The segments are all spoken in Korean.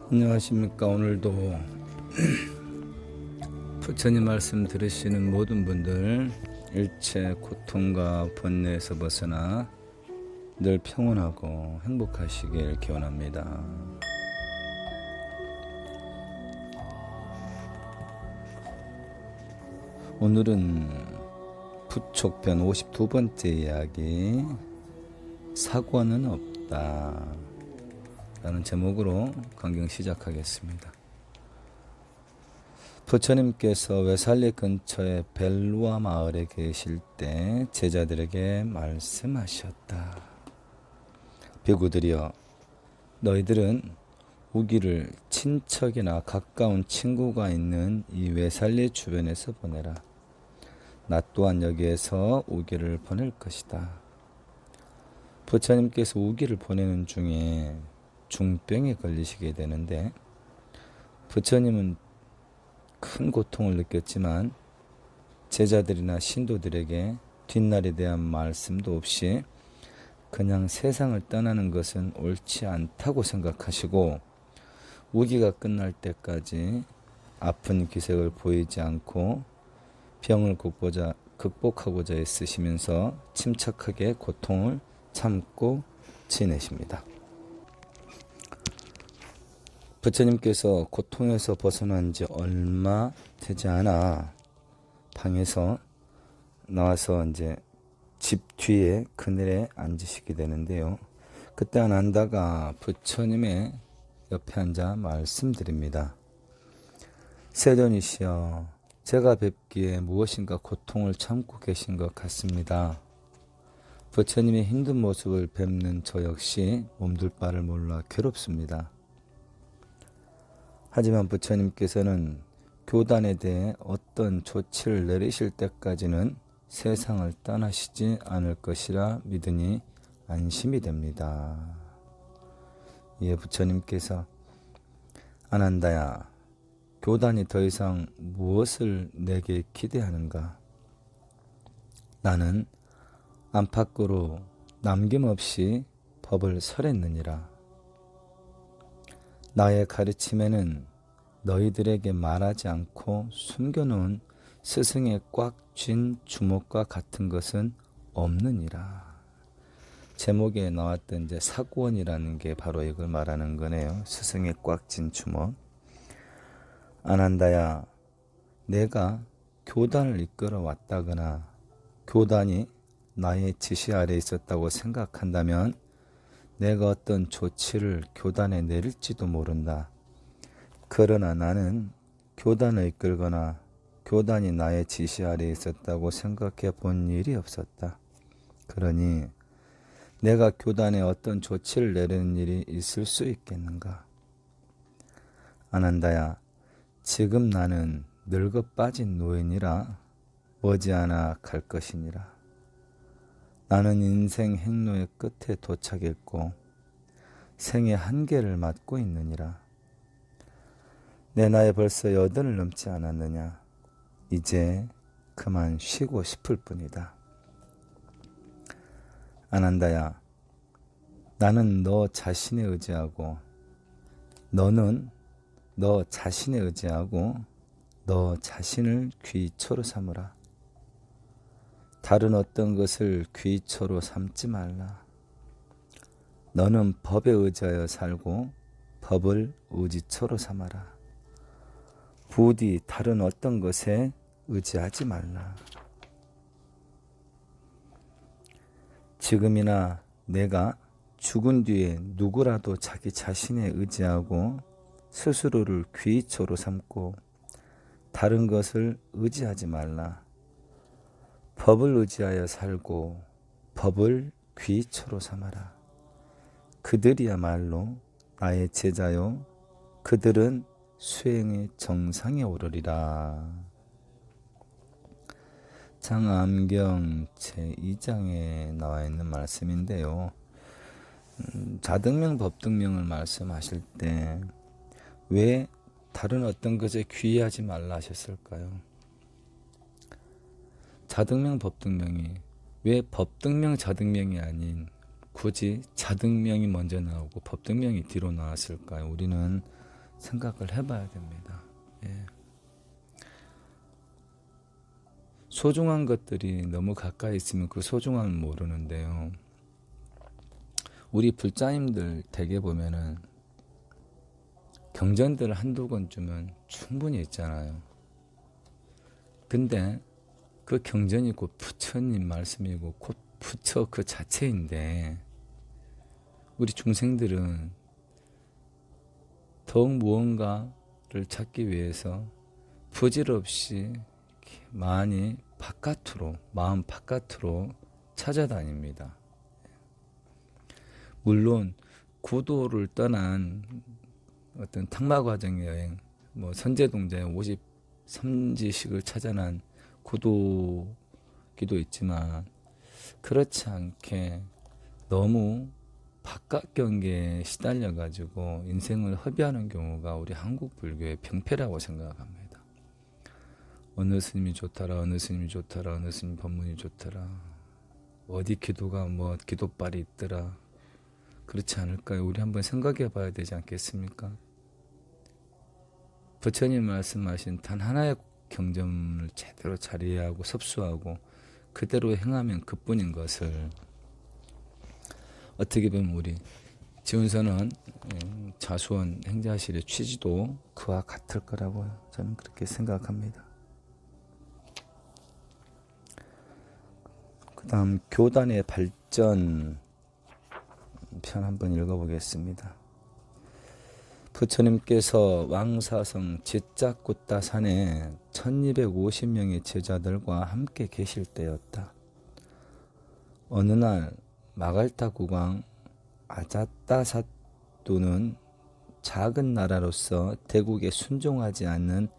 안녕하십니까. 오늘도 부처님 말씀 들으시는 모든 분들 일체 고통과 번뇌에서 벗어나 늘 평온하고 행복하시길 기원합니다. 오늘은 부촉편 52번째 이야기, 사고는 없다 라는 제목으로 강경 시작하겠습니다. 부처님께서 외살리 근처의 벨루아 마을에 계실 때 제자들에게 말씀하셨다. 비구들이여, 너희들은 우기를 친척이나 가까운 친구가 있는 이 외살리 주변에서 보내라. 나 또한 여기에서 우기를 보낼 것이다. 부처님께서 우기를 보내는 중에 중병에 걸리시게 되는데, 부처님은 큰 고통을 느꼈지만 제자들이나 신도들에게 뒷날에 대한 말씀도 없이 그냥 세상을 떠나는 것은 옳지 않다고 생각하시고, 우기가 끝날 때까지 아픈 기색을 보이지 않고 병을 극복하고자 애쓰시면서 침착하게 고통을 참고 지내십니다. 부처님께서 고통에서 벗어난 지 얼마 되지 않아 방에서 나와서 이제 집 뒤에 그늘에 앉으시게 되는데요. 그때 아난다가 부처님의 옆에 앉아 말씀드립니다. 세존이시여, 제가 뵙기에 무엇인가 고통을 참고 계신 것 같습니다. 부처님의 힘든 모습을 뵙는 저 역시 몸둘 바를 몰라 괴롭습니다. 하지만 부처님께서는 교단에 대해 어떤 조치를 내리실 때까지는 세상을 떠나시지 않을 것이라 믿으니 안심이 됩니다. 이에 부처님께서 아난다야, 교단이 더 이상 무엇을 내게 기대하는가? 나는 안팎으로 남김없이 법을 설했느니라. 나의 가르침에는 너희들에게 말하지 않고 숨겨놓은 스승의 꽉 쥔 주먹과 같은 것은 없느니라. 제목에 나왔던 이제 사구원이라는 게 바로 이걸 말하는 거네요. 스승의 꽉 쥔 주먹. 아난다야, 내가 교단을 이끌어 왔다거나 교단이 나의 지시 아래 있었다고 생각한다면 내가 어떤 조치를 교단에 내릴지도 모른다. 그러나 나는 교단을 이끌거나 교단이 나의 지시 아래 있었다고 생각해 본 일이 없었다. 그러니 내가 교단에 어떤 조치를 내리는 일이 있을 수 있겠는가? 아난다야, 지금 나는 늙어 빠진 노인이라 머지않아 갈 것이니라. 나는 인생 행로의 끝에 도착했고 생의 한계를 맞고 있느니라. 내 나이 벌써 8을 넘지 않았느냐. 이제 그만 쉬고 싶을 뿐이다. 아난다야, 나는 너 자신에 의지하고 너는 너 자신에 의지하고 너 자신을 귀초로 삼으라. 다른 어떤 것을 귀초로 삼지 말라. 너는 법에 의지하여 살고 법을 의지초로 삼아라. 부디 다른 어떤 것에 의지하지 말라. 지금이나 내가 죽은 뒤에 누구라도 자기 자신에 의지하고 스스로를 귀초로 삼고 다른 것을 의지하지 말라. 법을 의지하여 살고 법을 귀초로 삼아라. 그들이야말로 나의 제자요, 그들은 수행의 정상에 오르리라. 장암경 제2장에 나와 있는 말씀인데요. 자등명 법등명을 말씀하실 때 왜 다른 어떤 것에 귀의하지 말라 하셨을까요? 자등명 법등명이 왜 법등명 자등명이 아닌 굳이 자등명이 먼저 나오고 법등명이 뒤로 나왔을까요? 우리는 생각을 해봐야 됩니다. 예. 소중한 것들이 너무 가까이 있으면 그 소중함을 모르는데요. 우리 불자님들 대개 보면은 경전들 한두 권 주면 충분히 있잖아요. 근데 그 경전이 곧 부처님 말씀이고 곧 부처 그 자체인데 우리 중생들은 더욱 무언가를 찾기 위해서 부질없이 많이 마음 바깥으로 찾아다닙니다. 물론 구도를 떠난 어떤 탁마과정 여행, 선제동자의 53지식을 찾아난 구도기도 있지만 그렇지 않게 너무 바깥 경계에 시달려 가지고 인생을 허비하는 경우가 우리 한국 불교의 병폐라고 생각합니다. 어느 스님이 좋더라, 어느 스님이 좋더라, 어느 스님 법문이 좋더라, 어디 기도가 기도빨이 있더라. 그렇지 않을까요? 우리 한번 생각해 봐야 되지 않겠습니까? 부처님 말씀하신 단 하나의 경전을 제대로 잘 이해하고 섭수하고 그대로 행하면 그뿐인 것을 어떻게 보면 우리 지훈선언 자수원 행자실의 취지도 그와 같을 거라고 저는 그렇게 생각합니다. 그 다음 교단의 발전 편 한번 읽어보겠습니다. 부처님께서 왕사성 지짜꾸따산에 1250명의 제자들과 함께 계실 때였다. 어느 날 마갈타 국왕 아자따사뚜는 작은 나라로서 대국에 순종하지 않는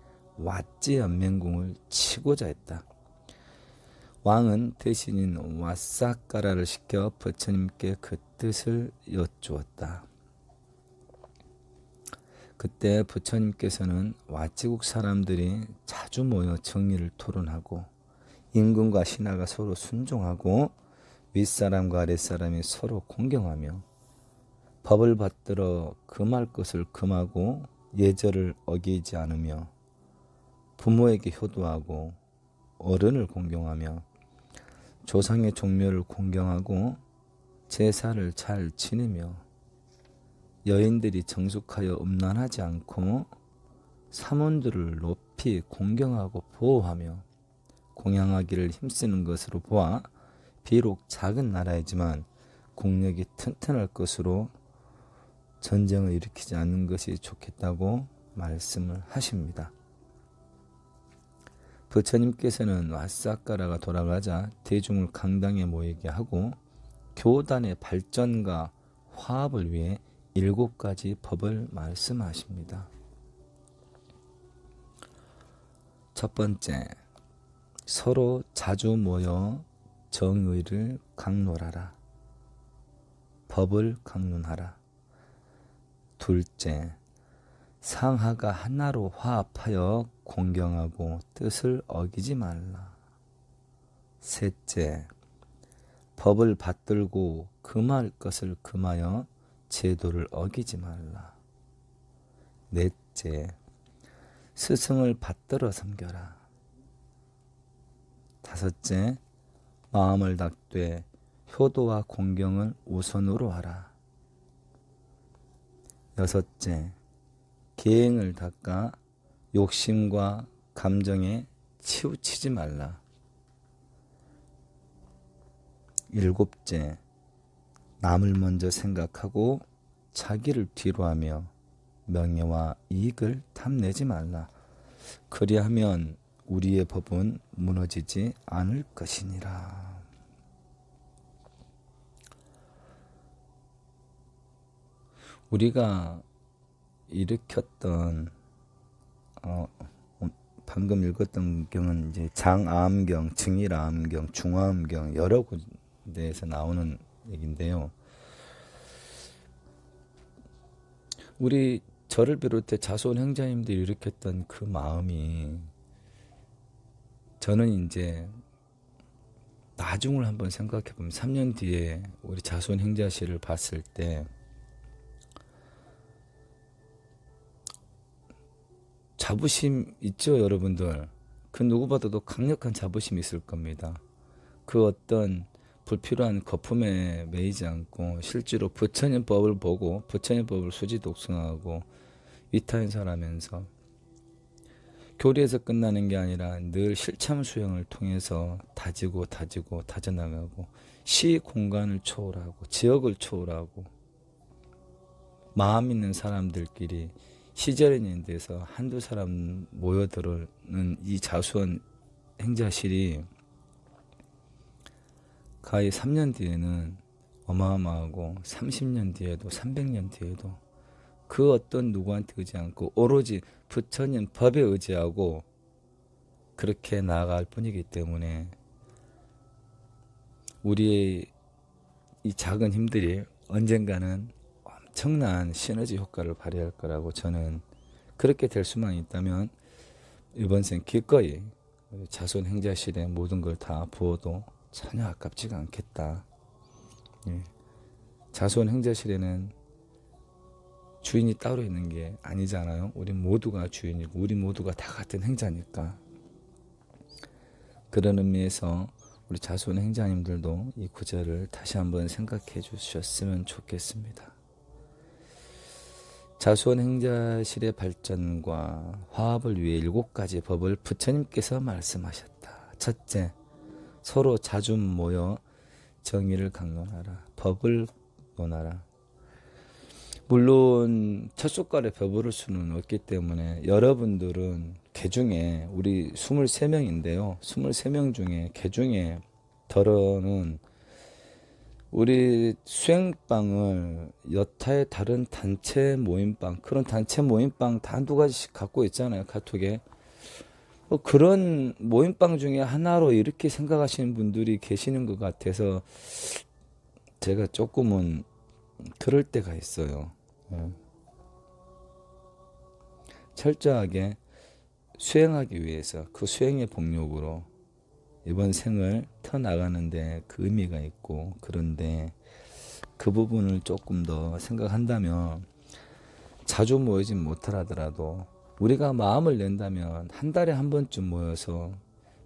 왓지 연맹궁을 치고자 했다. 왕은 대신인 왓사까라를 시켜 부처님께 그 뜻을 여쭈었다. 그때 부처님께서는 왓지국 사람들이 자주 모여 정리를 토론하고 임금과 신하가 서로 순종하고 윗사람과 아랫사람이 서로 공경하며 법을 받들어 금할 것을 금하고 예절을 어기지 않으며 부모에게 효도하고 어른을 공경하며 조상의 종묘를 공경하고 제사를 잘 지내며 여인들이 정숙하여 음란하지 않고 사문들을 높이 공경하고 보호하며 공양하기를 힘쓰는 것으로 보아 비록 작은 나라이지만 국력이 튼튼할 것으로 전쟁을 일으키지 않는 것이 좋겠다고 말씀을 하십니다. 부처님께서는 왓사까라가 돌아가자 대중을 강당에 모이게 하고 교단의 발전과 화합을 위해 7가지 법을 말씀하십니다. 첫 번째, 서로 자주 모여 정의를 강론하라. 법을 강론하라. 둘째, 상하가 하나로 화합하여 공경하고 뜻을 어기지 말라. 셋째, 법을 받들고 금할 것을 금하여 제도를 어기지 말라. 넷째, 스승을 받들어 섬겨라. 다섯째, 마음을 닦되 효도와 공경을 우선으로 하라. 여섯째, 계행을 닦아 욕심과 감정에 치우치지 말라. 일곱째, 남을 먼저 생각하고 자기를 뒤로 하며 명예와 이익을 탐내지 말라. 그리하면 우리의 법은 무너지지 않을 것이니라. 우리가 일으켰던 방금 읽었던 경은 이제 장암경, 증일암경, 중암경 여러 군데에서 나오는 얘기인데요. 우리 저를 비롯해 자손 행자님들이 일으켰던 그 마음이 저는 이제 나중을 한번 생각해 보면 3년 뒤에 우리 자손 행자실을 봤을 때 자부심 있죠, 여러분들? 그 누구보다도 강력한 자부심이 있을 겁니다. 그 어떤 불필요한 거품에 매이지 않고 실제로 부처님 법을 보고 부처님 법을 수지독성하고 위타연설하면서 교리에서 끝나는 게 아니라 늘 실참 수행을 통해서 다지고 다져나가고 시 공간을 초월하고 지역을 초월하고 마음 있는 사람들끼리 시절인에 대해서 한두 사람 모여들는 이 자수원 행자실이 가히 3년 뒤에는 어마어마하고 30년 뒤에도 300년 뒤에도 그 어떤 누구한테 의지 않고 오로지 부처님 법에 의지하고 그렇게 나아갈 뿐이기 때문에 우리의 이 작은 힘들이 언젠가는 엄청난 시너지 효과를 발휘할 거라고 저는 그렇게 될 수만 있다면 이번 생 기꺼이 자손 행자실에 모든 걸 다 부어도 전혀 아깝지가 않겠다. 예. 자손 행자실에는 주인이 따로 있는 게 아니잖아요. 우리 모두가 주인이고 우리 모두가 다 같은 행자니까. 그런 의미에서 우리 자손 행자님들도 이 구절을 다시 한번 생각해 주셨으면 좋겠습니다. 자손 행자실의 발전과 화합을 위해 7가지 법을 부처님께서 말씀하셨다. 첫째, 서로 자주 모여 정의를 강론하라. 법을 논하라. 물론 첫 숟갈에 배부를 수는 없기 때문에 여러분들은 개중에 우리 23명인데요. 23명 중에 개중에 덜어는 우리 수행방을 여타의 다른 단체 모임방, 그런 단체 모임방 다 한두 가지씩 갖고 있잖아요. 카톡에. 그런 모임방 중에 하나로 이렇게 생각하시는 분들이 계시는 것 같아서 제가 조금은 그럴 때가 있어요. 철저하게 수행하기 위해서 그 수행의 복력으로 이번 생을 터나가는데 그 의미가 있고, 그런데 그 부분을 조금 더 생각한다면 자주 모이진 못하더라도 우리가 마음을 낸다면 한 달에 한 번쯤 모여서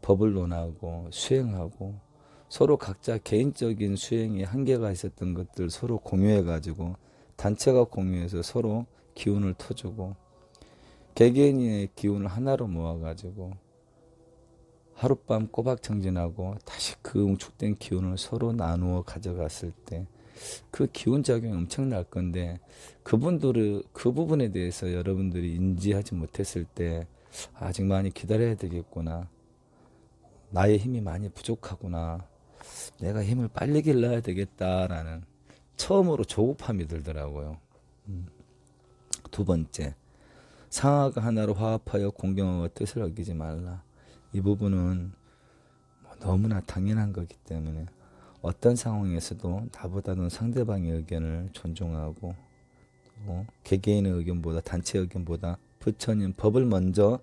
법을 논하고 수행하고 서로 각자 개인적인 수행에 한계가 있었던 것들 서로 공유해 가지고 단체가 공유해서 서로 기운을 터주고 개개인의 기운을 하나로 모아 가지고 하룻밤 꼬박 정진하고 다시 그 응축된 기운을 서로 나누어 가져갔을 때 그 기운 작용이 엄청날 건데 그 부분에 대해서 여러분들이 인지하지 못했을 때 아직 많이 기다려야 되겠구나. 나의 힘이 많이 부족하구나. 내가 힘을 빨리 길러야 되겠다라는 처음으로 조급함이 들더라고요. 두 번째, 상하가 하나로 화합하여 공경하고 뜻을 어기지 말라. 이 부분은 너무나 당연한 거기 때문에 어떤 상황에서도 나보다는 상대방의 의견을 존중하고 개개인의 의견보다 단체의 의견보다 부처님 법을 먼저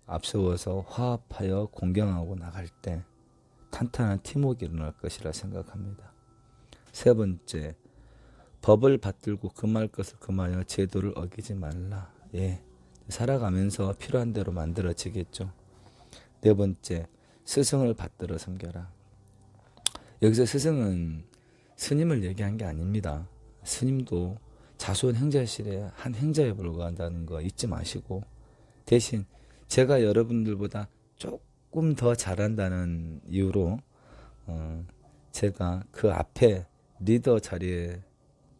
앞세워서 화합하여 공경하고 나갈 때 탄탄한 팀워크가 일어날 것이라 생각합니다. 세 번째, 법을 받들고 금할 것을 금하여 제도를 어기지 말라. 예, 살아가면서 필요한 대로 만들어지겠죠. 네 번째, 스승을 받들어 섬겨라. 여기서 스승은 스님을 얘기한 게 아닙니다. 스님도 자수원 행자실의 한 행자에 불과한다는 거 잊지 마시고, 대신 제가 여러분들보다 조금 더 잘한다는 이유로 제가 그 앞에 리더 자리에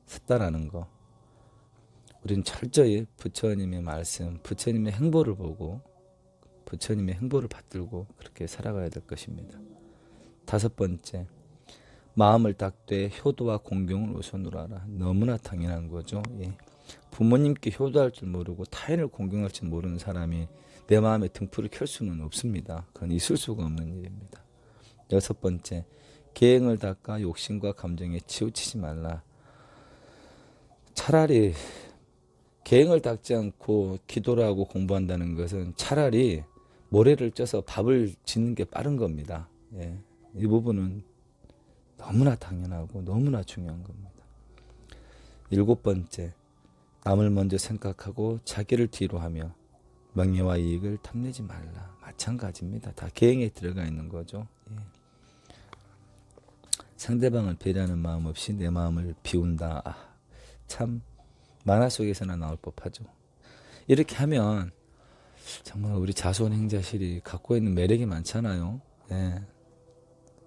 섰다라는 거, 우리는 철저히 부처님의 말씀, 부처님의 행보를 보고 부처님의 행보를 받들고 그렇게 살아가야 될 것입니다. 다섯 번째, 마음을 닦되 효도와 공경을 우선으로 하라. 너무나 당연한 거죠. 예. 부모님께 효도할 줄 모르고 타인을 공경할 줄 모르는 사람이 내 마음에 등불을 켤 수는 없습니다. 그건 있을 수가 없는 일입니다. 여섯 번째, 계행을 닦아 욕심과 감정에 치우치지 말라. 차라리 계행을 닦지 않고 기도를 하고 공부한다는 것은 차라리 모래를 쪄서 밥을 짓는 게 빠른 겁니다. 예. 이 부분은 너무나 당연하고 너무나 중요한 겁니다. 일곱 번째, 남을 먼저 생각하고 자기를 뒤로 하며 명예와 이익을 탐내지 말라. 마찬가지입니다. 다 계행에 들어가 있는 거죠. 예. 상대방을 배려하는 마음 없이 내 마음을 비운다. 참 만화 속에서나 나올 법하죠. 이렇게 하면 정말 우리 자손행자실이 갖고 있는 매력이 많잖아요. 예.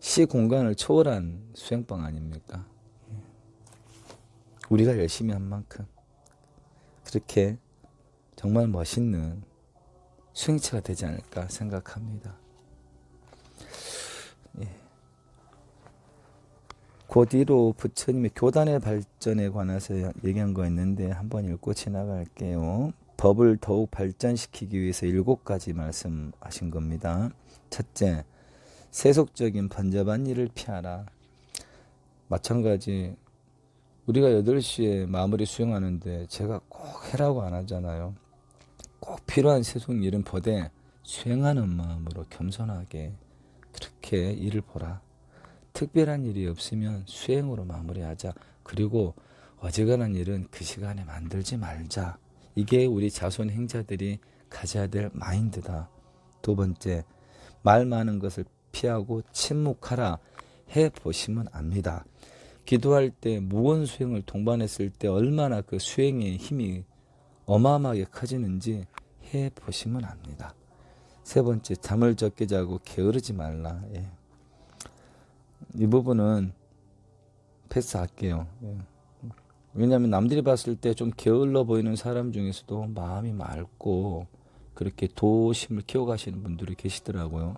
시 공간을 초월한 수행방 아닙니까? 예. 우리가 열심히 한 만큼 그렇게 정말 멋있는 수행체가 되지 않을까 생각합니다. 예. 그 뒤로 부처님의 교단의 발전에 관해서 얘기한 거 있는데 한번 읽고 지나갈게요. 법을 더욱 발전시키기 위해서 7가지 말씀하신 겁니다. 첫째, 세속적인 번잡한 일을 피하라. 마찬가지 우리가 8시에 마무리 수행하는데 제가 꼭 해라고 안 하잖아요. 꼭 필요한 세속 일은 보되 수행하는 마음으로 겸손하게 그렇게 일을 보라. 특별한 일이 없으면 수행으로 마무리하자. 그리고 어지간한 일은 그 시간에 만들지 말자. 이게 우리 자손 행자들이 가져야 될 마인드다. 두 번째, 말 많은 것을 피하고 침묵하라. 해보시면 압니다. 기도할 때 무언 수행을 동반했을 때 얼마나 그 수행의 힘이 어마어마하게 커지는지 해보시면 압니다. 세 번째, 잠을 적게 자고 게으르지 말라. 예. 이 부분은 패스할게요. 예. 왜냐하면 남들이 봤을 때 좀 게을러 보이는 사람 중에서도 마음이 맑고 그렇게 도심을 키워가시는 분들이 계시더라고요.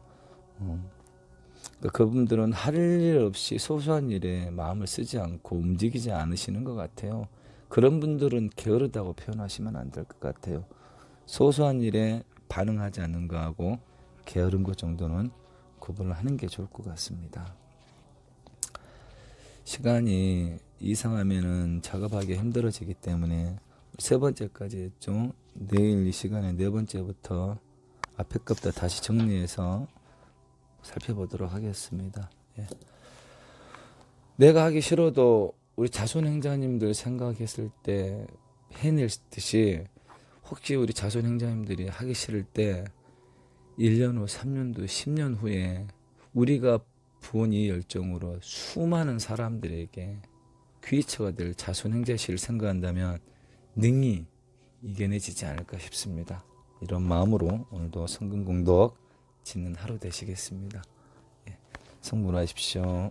그러니까 그분들은 할 일 없이 소소한 일에 마음을 쓰지 않고 움직이지 않으시는 것 같아요. 그런 분들은 게으르다고 표현하시면 안 될 것 같아요. 소소한 일에 반응하지 않는 거하고 게으른 것 정도는 구분을 하는 게 좋을 것 같습니다. 시간이 이상하면은 작업하기 힘들어지기 때문에 세 번째까지 했죠. 내일 이 시간에 네 번째부터 앞에 것부터 다시 정리해서 살펴보도록 하겠습니다. 예. 내가 하기 싫어도 우리 자손행자님들 생각했을 때 해낼 듯이 혹시 우리 자손행자님들이 하기 싫을 때 1년 후, 3년 후, 10년 후에 우리가 부은 이 열정으로 수많은 사람들에게 귀처가 될 자손행자실을 생각한다면 능히 이겨내지지 않을까 싶습니다. 이런 마음으로 오늘도 성금공덕 짓는 하루 되시겠습니다. 예, 성불하십시오.